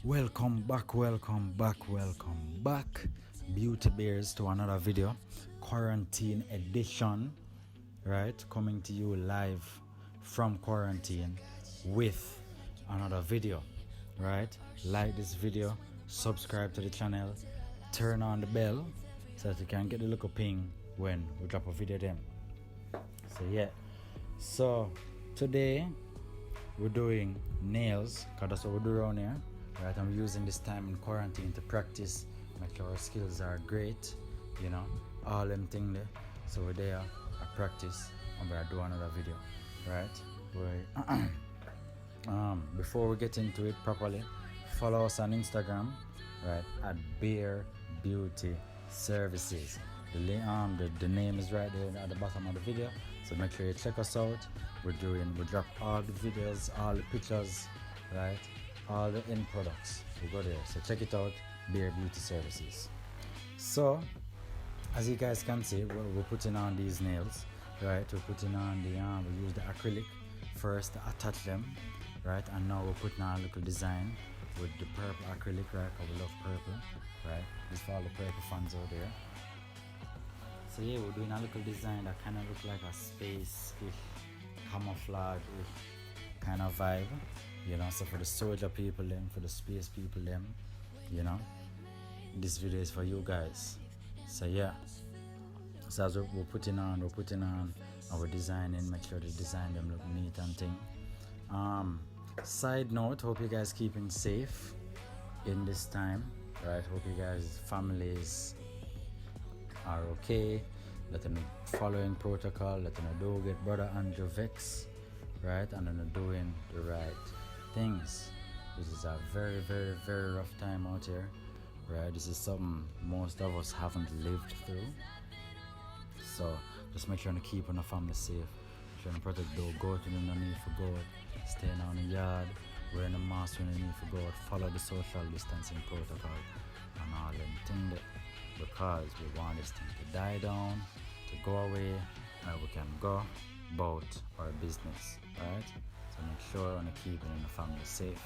Welcome back, Beauty Bears, to another video, quarantine edition, right? Coming to you live from quarantine with another video, right? Like this video, subscribe to the channel, turn on the bell so that you can get the little ping when we drop a video then. So today we're doing nails, because that's what we do around here. Right, I'm using this time in quarantine to practice, make sure our skills are great, all them things there. So we're there, I practice, and we'll do another video, right? Before we get into it properly, follow us on Instagram, right, at BareBeauty Services. The name is right there at the bottom of the video, so make sure you check us out. We drop all the videos, all the pictures, right, all the end products. We go there, so check it out, BareBeauty Services. So as you guys can see, we're putting on these nails, right? We're putting on we use the acrylic first to attach them, right? And now we're putting on a little design with the purple acrylic, right? Because we love purple, right? This for all the purple fans out there. So yeah, we're doing a little design that kind of look like a space-ish, camouflage-ish kind of vibe, so for the soldier people them, for the space people them, this video is for you guys. So yeah, so as we're putting on and we're designing, make sure the design them look neat and thing. Side note, hope you guys keeping safe in this time, right? Hope you guys families are okay, that they're following protocol, that they don't get brother Andrew vex, right? And they're doing the right things. This is a very, very, very rough time out here, right? This is something most of us haven't lived through. So just make sure to keep on the family safe. Trying to protect those, go to them no need for go out, staying on the yard, wearing a mask when you need for go out, follow the social distancing protocol and all them things there, because we want this thing to die down, to go away, and we can go about our business, right? So make sure on keeping the family safe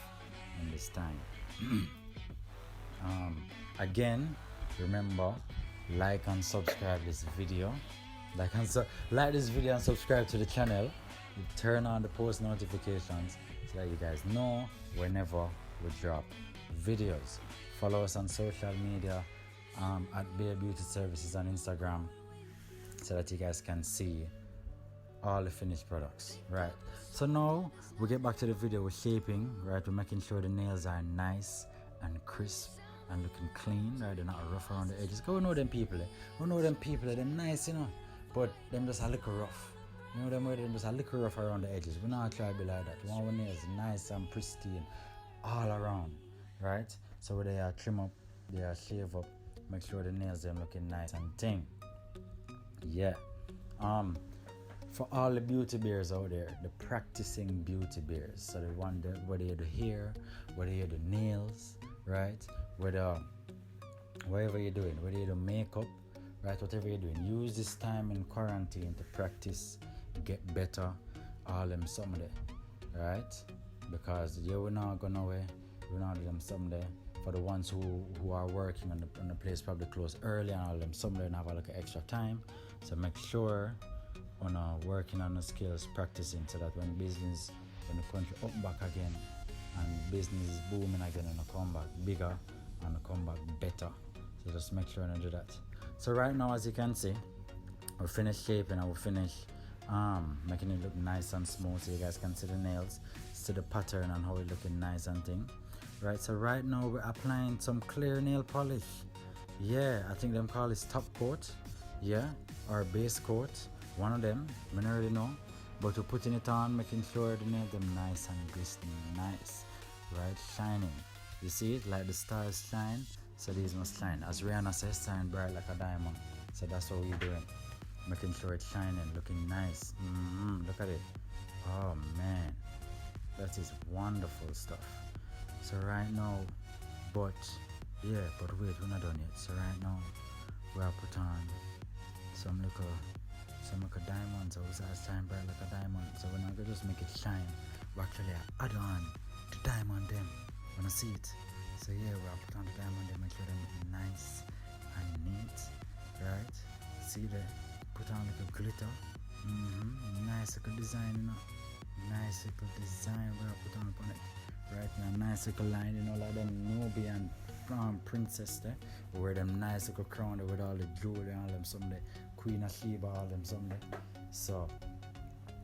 in this time. Again, remember, like and subscribe this video. Like this video and subscribe to the channel. Turn on the post notifications so that you guys know whenever we drop videos. Follow us on social media at BareBeauty Services on Instagram so that you guys can see all the finished products, right? So now we get back to the video. We're shaping, right? We're making sure the nails are nice and crisp and looking clean, right? They're not rough around the edges. Because we know them people, they're nice, but them just a little rough. Them just a little rough around the edges. We're not trying to be like that. We want our nails nice and pristine all around, right? So where they are trim up, they are shave up, make sure the nails them looking nice and thing. Yeah. For all the beauty bears out there, the practicing beauty bears, so the one that whether you do hair, whether you do nails, right, whatever you're doing, whether you do makeup, right, whatever you're doing, use this time in quarantine to practice, get better, all them something there, right? Because we're not going away, we're not doing them something there. For the ones who are working on the place probably close early and all them, some of them have a little extra time, so make sure on working on the skills, practicing, so that when the country up back again and business is booming again, and come back bigger and come back better. So just make sure and do that. So right now, as you can see, we're finished shaping and we're finished making it look nice and smooth, so you guys can see the nails, see the pattern and how it's looking nice and thing, right? So right now we're applying some clear nail polish. Yeah, I think them call it top coat, yeah, or base coat. One of them, I don't really know, but we're putting it on, making sure the nail them nice and glistening, nice, right, shining. You see it like the stars shine, so these must shine. As Rihanna says, shine bright like a diamond. So that's what we're doing, making sure it's shining, looking nice. Look at it. Oh man, that is wonderful stuff. So right now, but wait, we're not done yet. So right now, we'll put on some little diamonds. So it's shine bright like a diamond. So we're not gonna just make it shine, we actually add on the diamond them. Wanna see it? So yeah, we'll put on the diamond and make sure them nice and neat, right? See the put on like a glitter. Nice little design, you know. Nice little design we'll put on upon it. Right now, nice little line, you know, like them Nubian princess there. We wear them nice little crown there with all the jewelry and all them someday. Queen of Sheba, all them someday. So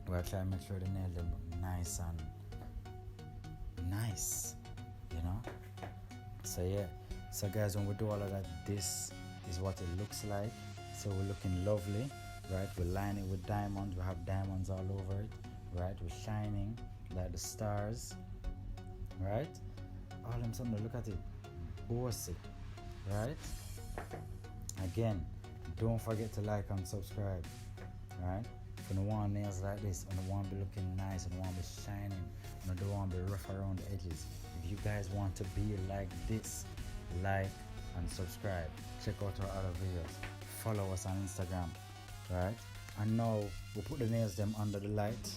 we'll try and make sure the nail them look nice and nice, you know. So yeah, so guys, when we do all of that, this is what it looks like. So we're looking lovely, right? We line it with diamonds. We have diamonds all over it, right? We're shining like the stars, right? All them something, look at it, bossy, right? Again, don't forget to like and subscribe, right? If you want nails like this and you want to be looking nice and you want to be shining and you don't want to be rough around the edges, if you guys want to be like this, like and subscribe. Check out our other videos. Follow us on Instagram, right? And now we put the nails them under the light,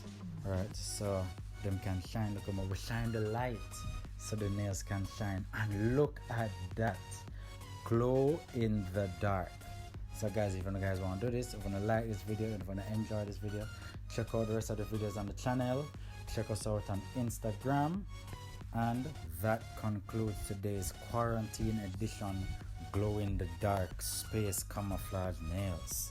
right? So them can shine. Look, we shine the light so the nails can shine. And look at that, glow in the dark. So guys, if you guys want to do this, if you want to like this video, if you want to enjoy this video, check out the rest of the videos on the channel. Check us out on Instagram. And that concludes today's quarantine edition glow in the dark space camouflage nails.